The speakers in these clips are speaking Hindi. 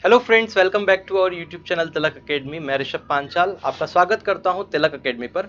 Hello friends, welcome back to our YouTube channel Tilak Academy. मैं ऋषभ पांचाल आपका स्वागत करता हूं तिलक एकेडमी पर।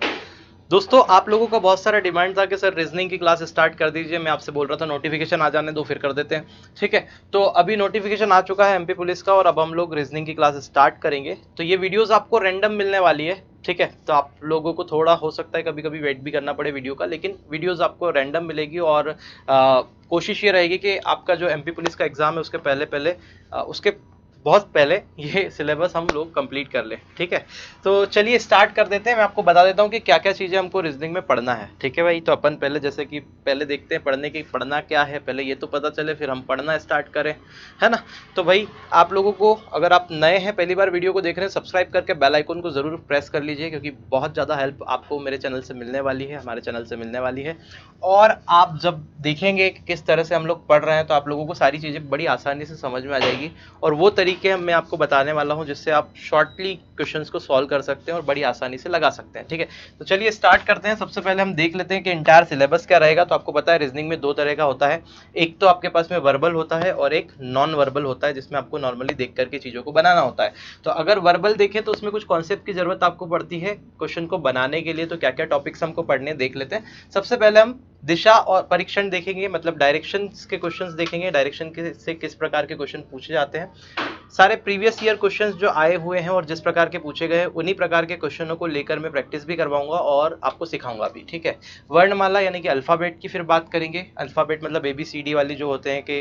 दोस्तों, आप लोगों का बहुत सारा डिमांड था कि सर रीजनिंग की क्लास स्टार्ट कर दीजिए। मैं आपसे बोल रहा था नोटिफिकेशन आ जाने दो, फिर कर देते हैं। ठीक है, तो अभी नोटिफिकेशन आ चुका है एमपी पुलिस का और अब हम लोग रीजनिंग की क्लास स्टार्ट करेंगे। तो ये वीडियोस आपको रैंडम मिलने वाली है। ठीक है, तो आप लोगों को थोड़ा हो सकता है कभी कभी वेट भी करना पड़े वीडियो का, लेकिन वीडियोस आपको रैंडम मिलेगी। और कोशिश ये रहेगी कि आपका जो एमपी पुलिस का एग्जाम है उसके पहले पहले उसके बहुत पहले ये सिलेबस हम लोग कंप्लीट कर लें। ठीक है, तो चलिए स्टार्ट कर देते हैं। मैं आपको बता देता हूँ कि क्या क्या चीज़ें हमको रीजनिंग में पढ़ना है। ठीक है भाई, तो अपन पहले जैसे कि पहले देखते हैं पढ़ना क्या है, पहले ये तो पता चले फिर हम पढ़ना स्टार्ट करें, है ना। तो भाई, आप लोगों को, अगर आप नए हैं, पहली बार वीडियो को देख रहे हैं, सब्सक्राइब करके बेल आइकन को ज़रूर प्रेस कर लीजिए, क्योंकि बहुत ज़्यादा हेल्प आपको मेरे चैनल से मिलने वाली है, हमारे चैनल से मिलने वाली है। और आप जब देखेंगे कि किस तरह से हम लोग पढ़ रहे हैं, तो आप लोगों को सारी चीज़ें बड़ी आसानी से समझ में आ जाएगी। और वो तरीके मैं आपको बताने वाला हूं जिससे आप शॉर्टली क्वेश्चंस को सॉल्व कर सकते हैं और बड़ी आसानी से लगा सकते हैं। ठीक है, तो चलिए स्टार्ट करते हैं। सबसे पहले हम देख लेते हैं कि इंटायर सिलेबस क्या रहेगा। तो आपको पता है रीजनिंग में दो तरह का होता है। एक तो आपके पास में वर्बल होता है और एक नॉन वर्बल होता है, जिसमें आपको नॉर्मली देख करके चीज़ों को बनाना होता है। तो अगर वर्बल देखें तो उसमें कुछ कॉन्सेप्ट की जरूरत आपको पड़ती है क्वेश्चन को बनाने के लिए। तो क्या क्या टॉपिक्स हमको पढ़ने देख लेते हैं। सबसे पहले हम दिशा और परीक्षण देखेंगे, मतलब डायरेक्शंस के क्वेश्चंस देखेंगे। डायरेक्शन से किस प्रकार के क्वेश्चन पूछे जाते हैं। सारे प्रीवियस ईयर क्वेश्चंस जो आए हुए हैं और जिस प्रकार के पूछे गए हैं, उन्हीं प्रकार के क्वेश्चनों को लेकर मैं प्रैक्टिस भी करवाऊंगा और आपको सिखाऊंगा भी। ठीक है, वर्णमाला यानी कि अल्फाबेट की फिर बात करेंगे। अल्फाबेट मतलब ABCD वाली जो होते हैं कि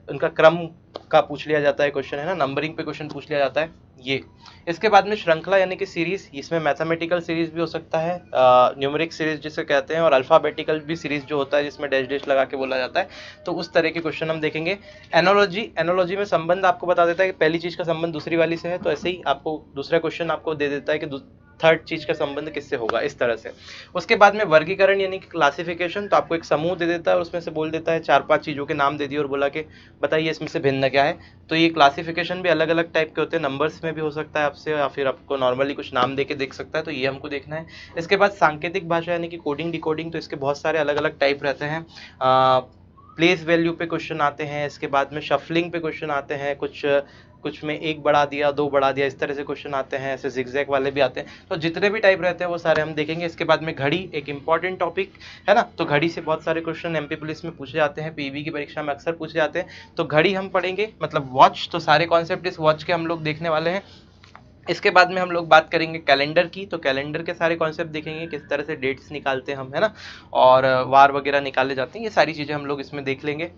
उनका क्रम का पूछ लिया जाता है क्वेश्चन, है ना, नंबरिंग पे क्वेश्चन पूछ लिया जाता है ये। इसके बाद में श्रृंखला यानी कि सीरीज, इसमें मैथमेटिकल सीरीज भी हो सकता है, न्यूमेरिक सीरीज जिसे कहते हैं, और अल्फाबेटिकल भी सीरीज जो होता है जिसमें डैश डैश लगा के बोला जाता है। तो उस तरह के क्वेश्चन हम देखेंगे। एनोलॉजी में संबंध आपको बता देता है कि पहली चीज का संबंध दूसरी वाली से है, तो ऐसे ही आपको दूसरा क्वेश्चन आपको दे देता है कि थर्ड चीज का संबंध किससे होगा, इस तरह से। उसके बाद में वर्गीकरण यानी कि क्लासिफिकेशन, तो आपको एक समूह दे देता है और उसमें से बोल देता है 4-5 चीजों के नाम दे दिए और बोला कि बताइए इसमें से भिन्न क्या है। तो ये क्लासिफिकेशन भी अलग अलग टाइप के होते हैं, नंबर्स में भी हो सकता है आपसे, या फिर आपको नॉर्मली कुछ नाम दे के देख सकता है, तो ये हमको देखना है। इसके बाद सांकेतिक भाषा यानी कि कोडिंग डिकोडिंग, तो इसके बहुत सारे अलग अलग टाइप रहते हैं। प्लेस वैल्यू पे क्वेश्चन आते हैं। इसके बाद में शफलिंग पे क्वेश्चन आते हैं, कुछ कुछ में एक बढ़ा दिया, दो बढ़ा दिया, इस तरह से क्वेश्चन आते हैं। ऐसे जिगजैग वाले भी आते हैं। तो जितने भी टाइप रहते हैं वो सारे हम देखेंगे। इसके बाद में घड़ी एक इंपॉर्टेंट टॉपिक है ना, तो घड़ी से बहुत सारे क्वेश्चन एमपी पुलिस में पूछे जाते हैं, पीवी की परीक्षा में अक्सर पूछे जाते हैं। तो घड़ी हम पढ़ेंगे, मतलब वॉच, तो सारे कॉन्सेप्ट इस वॉच के हम लोग देखने वाले हैं। इसके बाद में हम लोग बात करेंगे कैलेंडर की, तो कैलेंडर के सारे कॉन्सेप्ट देखेंगे, किस तरह से डेट्स निकालते हैं हम, है ना, और वार वगैरह निकाले जाते हैं। ये सारी चीज़ें हम लोग इसमें देख लेंगे।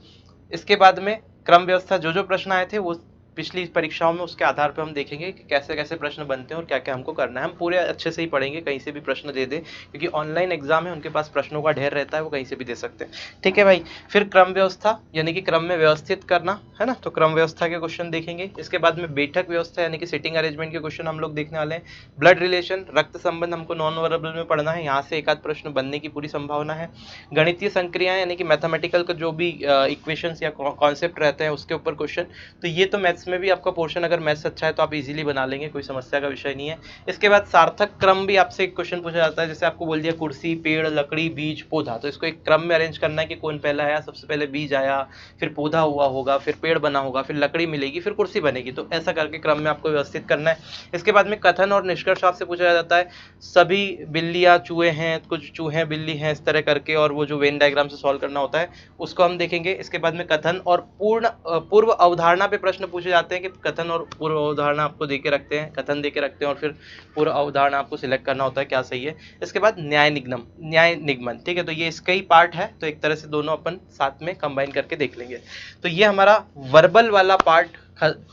इसके बाद में क्रम व्यवस्था, जो जो प्रश्न आए थे वो पिछली परीक्षाओं में, उसके आधार पर हम देखेंगे कि कैसे कैसे प्रश्न बनते हैं और क्या क्या हमको करना है। हम पूरे अच्छे से ही पढ़ेंगे, कहीं से भी प्रश्न दे दे, क्योंकि ऑनलाइन एग्जाम है, उनके पास प्रश्नों का ढेर रहता है, वो कहीं से भी दे सकते हैं। ठीक है भाई, फिर क्रम व्यवस्था यानी कि क्रम में व्यवस्थित करना, है ना, तो क्रम व्यवस्था के क्वेश्चन देखेंगे। इसके बाद में बैठक व्यवस्था यानी कि सिटिंग अरेंजमेंट के क्वेश्चन हम लोग देखने वाले हैं। ब्लड रिलेशन, रक्त संबंध हमको नॉन वर्बल में पढ़ना है, यहाँ से एक आध प्रश्न बनने की पूरी संभावना है। गणितीय संक्रियाएं यानी कि मैथमेटिकल का जो भी इक्वेशंस या कॉन्सेप्ट रहते हैं उसके ऊपर क्वेश्चन। तो ये तो मैथ्स में भी आपका पोर्शन, अगर मैथ्स अच्छा है तो आप इजीली बना लेंगे, कोई समस्या का विषय नहीं है। इसके बाद सार्थक क्रम भी आपसे एक क्वेश्चन पूछा जाता है, जैसे आपको बोल दिया कुर्सी, पेड़, लकड़ी, बीज, पौधा, तो इसको एक क्रम में अरेंज करना है कि कौन पहला आया। सबसे पहले बीज आया, फिर पौधा हुआ होगा, फिर पेड़ बना होगा, फिर लकड़ी मिलेगी, फिर कुर्सी बनेगी। तो ऐसा करके क्रम में आपको व्यवस्थित करना है। इसके बाद में कथन और निष्कर्ष आपसे पूछा जाता है, सभी बिल्लियाँ चूहे हैं, कुछ चूहे बिल्ली हैं, इस तरह करके, और वो जो वेन डायग्राम से सॉल्व करना होता है उसको हम देखेंगे। इसके बाद में कथन और पूर्व अवधारणा पे प्रश्न पूछे जाते हैं कि कथन और पूर्व अवधारणा आपको दे के रखते हैं, कथन दे के रखते हैं और फिर पूर्व अवधारणा आपको सिलेक्ट करना होता है क्या सही है। इसके बाद न्याय निगमन, ठीक है, तो ये इसका ही पार्ट है, तो एक तरह से दोनों अपन साथ में कंबाइन करके देख लेंगे। तो ये हमारा वर्बल वाला पार्ट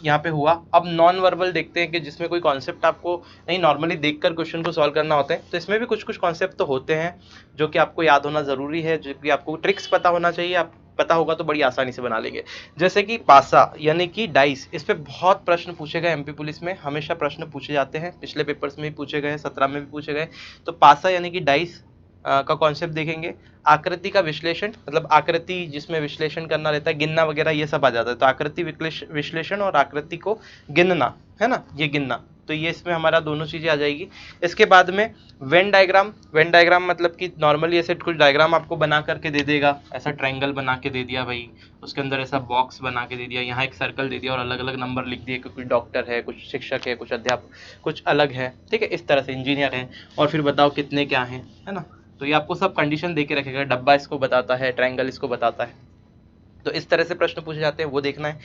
यहाँ पे हुआ। अब नॉन वर्बल देखते हैं कि जिसमें कोई कॉन्सेप्ट आपको नहीं, नॉर्मली देखकर क्वेश्चन को सॉल्व करना होता है, तो इसमें भी कुछ कुछ कॉन्सेप्ट तो होते हैं जो कि आपको याद होना जरूरी है, जो कि आपको ट्रिक्स पता होना चाहिए। आप पता होगा तो बड़ी आसानी से बना लेंगे। जैसे कि पासा यानी कि डाइस, इस पे बहुत प्रश्न पूछे गए एमपी पुलिस में, हमेशा प्रश्न पूछे जाते हैं, पिछले पेपर्स में भी पूछे गए, 17 में भी पूछे गए। तो पासा यानी कि डाइस का कॉन्सेप्ट देखेंगे। आकृति का विश्लेषण, मतलब आकृति जिसमें विश्लेषण करना रहता है, गिनना वगैरह ये सब आ जाता है। तो आकृति विश्लेषण और आकृति को गिनना, है ना, ये गिनना, तो ये इसमें हमारा दोनों चीज़ें आ जाएगी। इसके बाद में वेन डायग्राम मतलब कि नॉर्मली ऐसे कुछ डायग्राम आपको बना करके दे देगा, ऐसा ट्रायंगल बना के दे दिया भाई, उसके अंदर ऐसा बॉक्स बना के दे दिया, यहाँ एक सर्कल दे दिया और अलग अलग नंबर लिख दिए कि कुछ डॉक्टर है, कुछ शिक्षक है, कुछ अध्यापक, कुछ अलग है, ठीक है, इस तरह से इंजीनियर है, और फिर बताओ कितने क्या हैं, है ना। तो ये आपको सब कंडीशन दे के रखेगा, डब्बा इसको बताता है, ट्रायंगल इसको बताता है, तो इस तरह से प्रश्न पूछे जाते हैं, वो देखना है।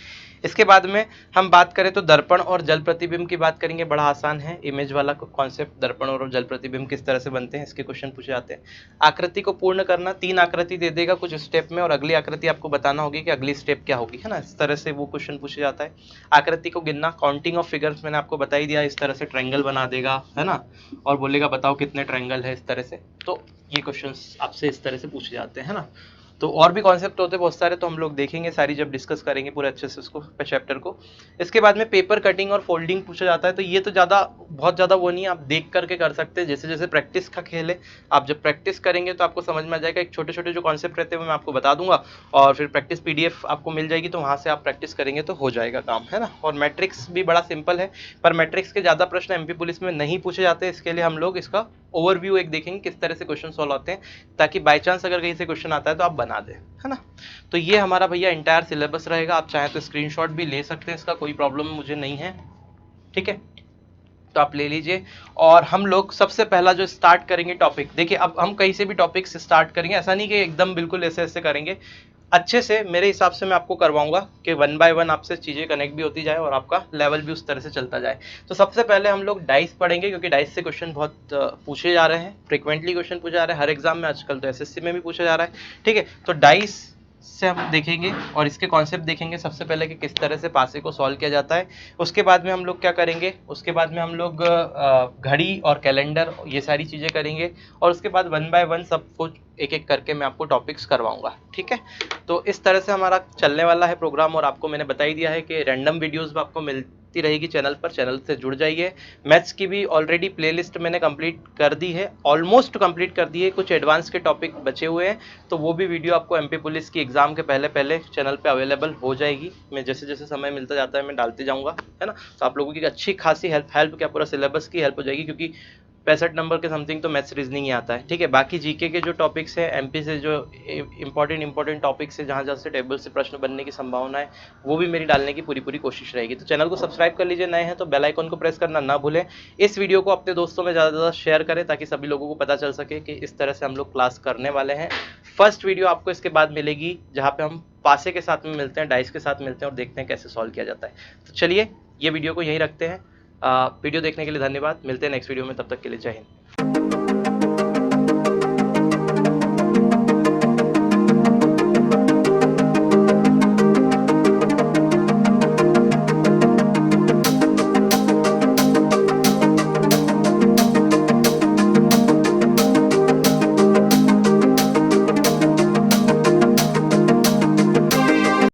इसके बाद में हम बात करें तो दर्पण और जल प्रतिबिंब की बात करेंगे, बड़ा आसान है, इमेज वाला कॉन्सेप्ट, दर्पण और जल प्रतिबिंब किस तरह से बनते हैं इसके क्वेश्चन पूछे जाते हैं। आकृति को पूर्ण करना, 3 आकृति दे देगा कुछ स्टेप में और अगली आकृति आपको बताना होगी कि अगली स्टेप क्या होगी, है ना, इस तरह से वो क्वेश्चन पूछे जाता है। आकृति को गिनना, काउंटिंग ऑफ फिगर्स मैंने आपको बता ही दिया, इस तरह से ट्रायंगल बना देगा, है ना, और बोलेगा बताओ कितने ट्रायंगल है, इस तरह से। तो ये क्वेश्चन आपसे इस तरह से पूछे जाते हैं, है ना। तो और भी कॉन्सेप्ट होते हैं बहुत सारे, तो हम लोग देखेंगे सारी जब डिस्कस करेंगे पूरे अच्छे से उसको चैप्टर को। इसके बाद में पेपर कटिंग और फोल्डिंग पूछा जाता है, तो ये तो बहुत ज़्यादा वो नहीं है, आप देख करके कर सकते हैं, जैसे जैसे प्रैक्टिस का खेल है, आप जब प्रैक्टिस करेंगे तो आपको समझ में आ जाएगा। एक छोटे छोटे जो कॉन्सेप्ट रहते हैं वो मैं आपको बता दूंगा, और फिर प्रैक्टिस PDF आपको मिल जाएगी, तो वहाँ से आप प्रैक्टिस करेंगे तो हो जाएगा काम, है ना। और मैट्रिक्स भी बड़ा सिंपल है, पर मैट्रिक्स के ज़्यादा प्रश्न MP पुलिस में नहीं पूछे जाते, इसके लिए हम लोग इसका ओवरव्यू एक देखेंगे किस तरह से क्वेश्चन सॉल्व होते हैं, ताकि बाई चांस अगर कहीं से क्वेश्चन आता है तो आप बना दें, है ना। तो ये हमारा भैया इंटायर सिलेबस रहेगा, आप चाहें तो स्क्रीनशॉट भी ले सकते हैं, इसका कोई प्रॉब्लम मुझे नहीं है, ठीक है, तो आप ले लीजिए। और हम लोग सबसे पहला जो स्टार्ट करेंगे टॉपिक, देखिए अब हम कहीं से भी टॉपिक से स्टार्ट करेंगे, ऐसा नहीं कि एकदम बिल्कुल ऐसे ऐसे करेंगे, अच्छे से मेरे हिसाब से मैं आपको करवाऊंगा कि 1 बाय 1 आपसे चीज़ें कनेक्ट भी होती जाए और आपका लेवल भी उस तरह से चलता जाए। तो सबसे पहले हम लोग डाइस पढ़ेंगे, क्योंकि डाइस से क्वेश्चन बहुत पूछे जा रहे हैं, फ्रिक्वेंटली क्वेश्चन पूछे जा रहे हैं हर एग्जाम में, आजकल तो SSC में भी पूछा जा रहा है, ठीक है। तो डाइस से हम देखेंगे और इसके कॉन्सेप्ट देखेंगे सबसे पहले कि किस तरह से पासे को सॉल्व किया जाता है। उसके बाद में हम लोग क्या करेंगे, उसके बाद में हम लोग घड़ी और कैलेंडर ये सारी चीज़ें करेंगे, और उसके बाद 1 बाय 1 सब कुछ एक एक करके मैं आपको टॉपिक्स करवाऊंगा, ठीक है। तो इस तरह से हमारा चलने वाला है प्रोग्राम, और आपको मैंने बता ही दिया है कि रैंडम वीडियोस भी आपको मिलती रहेगी चैनल पर, चैनल से जुड़ जाइए। मैथ्स की भी ऑलरेडी प्लेलिस्ट मैंने कंप्लीट कर दी है, ऑलमोस्ट कंप्लीट कर दी है, कुछ एडवांस के टॉपिक बचे हुए हैं, तो वो भी वीडियो आपको MP पुलिस की एग्जाम के पहले पहले चैनल पे अवेलेबल हो जाएगी। मैं जैसे जैसे समय मिलता जाता है मैं डालते जाऊँगा, है ना। तो आप लोगों की अच्छी खासी हेल्प क्या पूरा सिलेबस की हेल्प हो जाएगी, क्योंकि 65 नंबर के समथिंग तो मैथ्स रीजनिंग ही आता है, ठीक है। बाकी GK के जो टॉपिक्स है, MP से जो इंपॉर्टेंट टॉपिक्स है, जहाँ जहाँ से टेबल से प्रश्न बनने की संभावना है, वो भी मेरी डालने की पूरी कोशिश रहेगी। तो चैनल को सब्सक्राइब कर लीजिए, नए हैं तो बेल आइकन को प्रेस करना ना भूलें। इस वीडियो को अपने दोस्तों में ज़्यादा से ज़्यादा शेयर करें, ताकि सभी लोगों को पता चल सके कि इस तरह से हम लोग क्लास करने वाले हैं। फर्स्ट वीडियो आपको इसके बाद मिलेगी, जहाँ पे हम पासे के साथ में मिलते हैं, डाइस के साथ मिलते हैं और देखते हैं कैसे सॉल्व किया जाता है। तो चलिए ये वीडियो को यहीं रखते हैं। वीडियो देखने के लिए धन्यवाद, मिलते हैं नेक्स्ट वीडियो में, तब तक के लिए जय हिंद।